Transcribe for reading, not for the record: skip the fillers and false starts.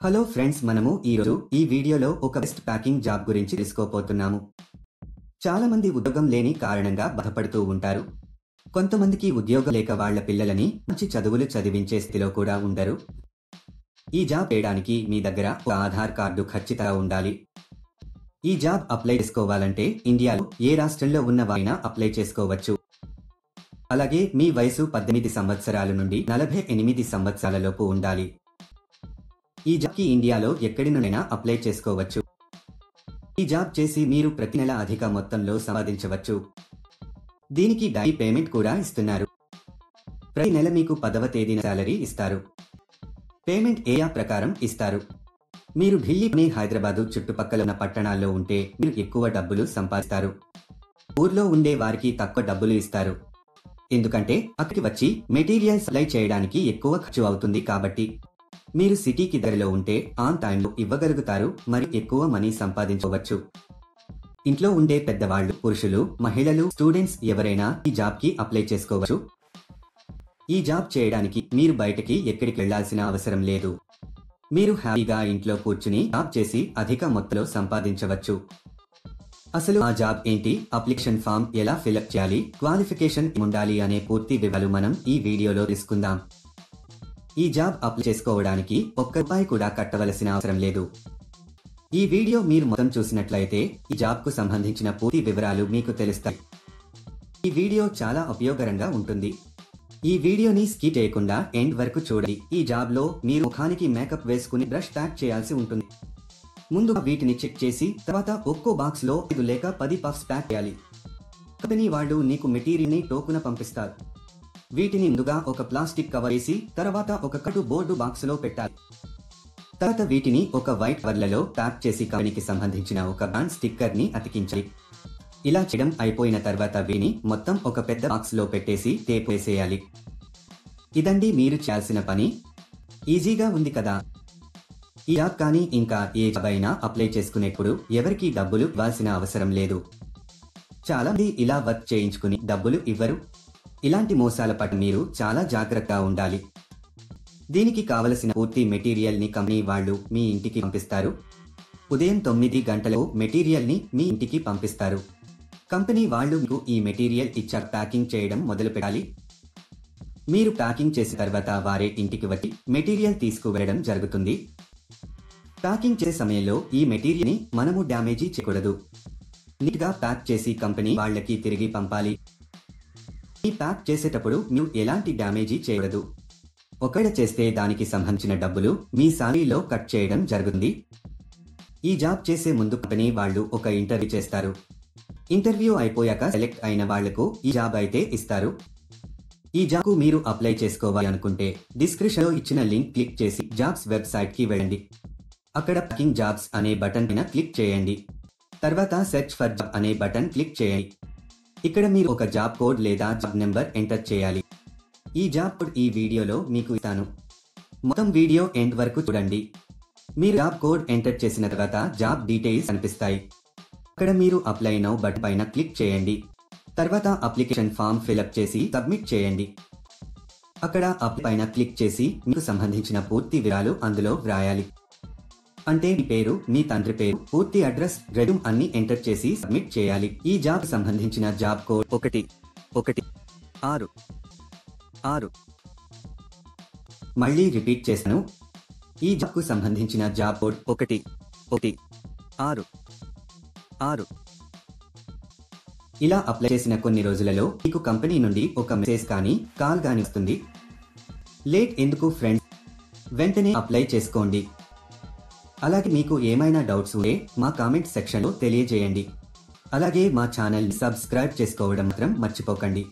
Hello friends, మనము ఈరోజు ఈ వీడియోలో ఒక బెస్ట్ ప్యాకింగ్ జాబ్ గురించి తెలుసుకోబోతున్నాము. చాలా మంది ఉద్యోగం లేని కారణంగా బాధపడుతూ ఉంటారు. కొంతమందికి ఉద్యోగం లేక వాళ్ళ పిల్లలని మంచి చదువులు చదివించే స్థితిలో కూడా ఉండరు. ఈ జాబ్ చేయడానికి మీ దగ్గర ఒక ఆధార్ కార్డు ఖచ్చితంగా ఉండాలి. ఈ జాబ్ అప్లై చేసుకోవాలంటే ఇండియాలో ఏ రాష్ట్రంలో ఉన్న వారైనా అప్లై చేసుకోవచ్చు. అలాగే మీ వయసు 18 సంవత్సరాల నుండి 48 సంవత్సరాల లోపు ఉండాలి. ఈ జాబ్కి ఇండియాలో ఎక్కడి నుండైనా అప్లై చేసుకోవచ్చు. ఈ జాబ్ చేసి మీరు ప్రతి నెల అధిక మొత్తంలో సంపాదించవచ్చు. దీనికి డైలీ పేమెంట్ కూడా ఇస్తున్నారు. ప్రతి నెల మీకు 10వ తేదీన శాలరీ ఇస్తారు. పేమెంట్ ఏరియా ప్రకారం ఇస్తారు. మీరు ఢిల్లీ, పుణె, హైదరాబాదు చుట్టుపక్కల ఉన్న పట్టణాల్లో ఉంటే మీరు ఎక్కువ డబ్బులు సంపాదిస్తారు. ఊర్లో ఉండే వారికి తక్కువ డబ్బులు ఇస్తారు. ఎందుకంటే అక్కడికి వచ్చి మెటీరియల్ సప్లై చేయడానికి ఎక్కువ ఖర్చు అవుతుంది. కాబట్టి మీరు సిటీకి దగ్గరలో ఉంటే ఆన్ టైంలో ఇవ్వగలుగుతారు, మరి ఎక్కువ మనీ సంపాదించవచ్చు. ఇంట్లో ఉండే పెద్దవాళ్లు, పురుషులు, మహిళలు, స్టూడెంట్స్ ఎవరైనా ఈ జాబ్కి అప్లై చేసుకోవచ్చు. ఈ జాబ్ చేయడానికి మీరు బయటకి ఎక్కడికి వెళ్లాల్సిన అవసరం లేదు. మీరు హ్యాపీగా ఇంట్లో కూర్చుని జాబ్ చేసి అధిక మొత్తంలో సంపాదించవచ్చు. అసలు ఆ జాబ్ ఏంటి, అప్లికేషన్ ఫామ్ ఎలా ఫిలప్ చేయాలి, క్వాలిఫికేషన్ ఉండాలి అనే పూర్తి వివరాలు మనం ఈ వీడియోలో తెలుసుకుందాం. ఈ జాబ్ అప్లై చేసుకోవడానికి ₹1 కూడా కట్టవలసిన అవసరం లేదు. ఈ వీడియో మీరు మొత్తం చూసినట్లయితే ఈ జాబ్కు సంబంధించిన పూర్తి వివరాలు మీకు తెలుస్తాయి. ఈ వీడియో చాలా ఉపయోగకరంగా ఉంటుంది. ఈ వీడియోని స్కిప్ చేయకుండా ఎండ్ వరకు చూడండి. ఈ జాబ్లో మీరు ముఖానికి మేకప్ వేసుకుని బ్రష్ ప్యాక్ చేయాల్సి ఉంటుంది. ముందుగా వీటిని చెక్ చేసి తర్వాత ఒక్కో బాక్స్లో 5 లేక 10 పఫ్స్ ప్యాక్ చేయాలి. కంపెనీ వాళ్ళు నీకు మెటీరియల్ని టోకున పంపిస్తారు. వీటిని ముందుగా ఒక ప్లాస్టిక్ కవర్ వేసి తర్వాత ఒక కటు బోర్డు బాక్సులో పెట్టాలి. తర్వాత వీటిని ఒక వైట్ కవర్లలో ప్యాక్ చేసి కంపెనీకి సంబంధించిన ఒక బ్రాండ్ స్టిక్కర్ ని అతికించాలి. ఇలా చేయడం అయిపోయిన తర్వాత వీటిని మొత్తం ఒక పెద్ద బాక్స్ లో పెట్టేసి టేప్ వేసేయాలి. ఇదండి మీరు చేయాల్సిన పని. ఈజీగా ఉంది కదా. ఈ జాబ్ కానీ ఇంకా ఏ జాబ్ అయినా అప్లై చేసుకునేప్పుడు ఎవరికి డబ్బులు ఇవ్వాల్సిన అవసరం లేదు. చాలా మంది ఇలా వర్క్ చేయించుకుని డబ్బులు ఇవ్వరు. ఇలాంటి మోసాల పట్ల మీరు చాలా జాగ్రత్తగా ఉండాలి. దీనికి కావలసిన పూర్తి మెటీరియల్ ని కంపెనీ వాళ్ళు మీ ఇంటికి పంపిస్తారు. ఉదయం 9 గంటలకు మెటీరియల్ ని మీ ఇంటికి పంపిస్తారు. కంపెనీ వాళ్ళు మీకు ఈ మెటీరియల్ ఇచ్చాక ప్యాకింగ్ చేయడం మొదలు పెట్టాలి. మీరు ప్యాకింగ్ చేసిన తర్వాత వారే ఇంటికి వచ్చి మెటీరియల్ తీసుకువెళ్లడం జరుగుతుంది. ప్యాకింగ్ చేసే సమయంలో ఈ మెటీరియల్ ని మనము డ్యామేజీ చేయకూడదు. నీట్ గా ప్యాక్ చేసి కంపెనీ వాళ్ళకి తిరిగి పంపాలి. ఈ ప్యాక్ చేసేటప్పుడు మీరు ఎలాంటి డ్యామేజీ చేయకూడదు. ఒకవేళ చేస్తే దానికి సంబంధించిన డబ్బులు మీ సాలరీలో కట్ చేయడం జరుగుతుంది. ఈ జాబ్ చేసే ముందు కంపెనీ వాళ్ళు ఒక ఇంటర్వ్యూ చేస్తారు. ఇంటర్వ్యూ అయిపోయాక సెలెక్ట్ అయిన వాళ్లకు ఈ జాబ్ అయితే ఇస్తారు. ఈ జాబ్కు మీరు అప్లై చేసుకోవాలి అనుకుంటే డిస్క్రిప్షన్ లో ఇచ్చిన లింక్ క్లిక్ చేసి జాబ్స్ వెబ్సైట్ కి వెళ్ళండి. అక్కడ ప్యాకింగ్ జాబ్స్ అనే బటన్ పైన క్లిక్ చేయండి. తర్వాత సెర్చ్ ఫర్ జాబ్ అనే బటన్ క్లిక్ చేయండి. ఇక్కడ మీరు ఒక జాబ్ కోడ్ లేదా జాబ్ నెంబర్ ఎంటర్ చేయాలి. ఈ జాబ్ కోడ్ ఈ వీడియోలో మీకు ఇస్తాను. మొత్తం వీడియో ఎండ్ వరకు చూడండి. మీరు జాబ్ కోడ్ ఎంటర్ చేసిన తర్వాత జాబ్ డీటెయిల్స్ కనిపిస్తాయి. అక్కడ మీరు అప్లై నౌ బటన్ పైన క్లిక్ చేయండి. తర్వాత అప్లికేషన్ ఫామ్ ఫిలప్ చేసి సబ్మిట్ చేయండి. అక్కడ అప్లై పైన క్లిక్ చేసి మీకు సంబంధించిన పూర్తి వివరాలు అందులో వ్రాయాలి. అంటే మీ పేరు, మీ తండ్రి పేరు, పూర్తి అడ్రస్, రెజ్యూమ్ అన్ని ఎంటర్ చేసి సబ్మిట్ చేయాలి. ఈ జాబ్ సంబంధించిన జాబ్ కోడ్ 1166. మళ్ళీ రిపీట్ చేస్తాను. ఈ జాబ్ కు సంబంధించిన జాబ్ కోడ్ 1166. ఇలా అప్లై చేసిన కొన్ని రోజులలో మీకు కంపెనీ నుండి ఒక మెసేజ్ కానీ కాల్ కానీ వస్తుంది. లేట్ ఎందుకు ఫ్రెండ్స్, వెంటనే అప్లై చేసుకోండి. అలాగే మీకు ఏమైనా డౌట్స్ ఉంటే మా కామెంట్ సెక్షన్లో తెలియజేయండి. అలాగే మా ఛానల్ సబ్స్క్రైబ్ చేసుకోవడం మాత్రం మర్చిపోకండి.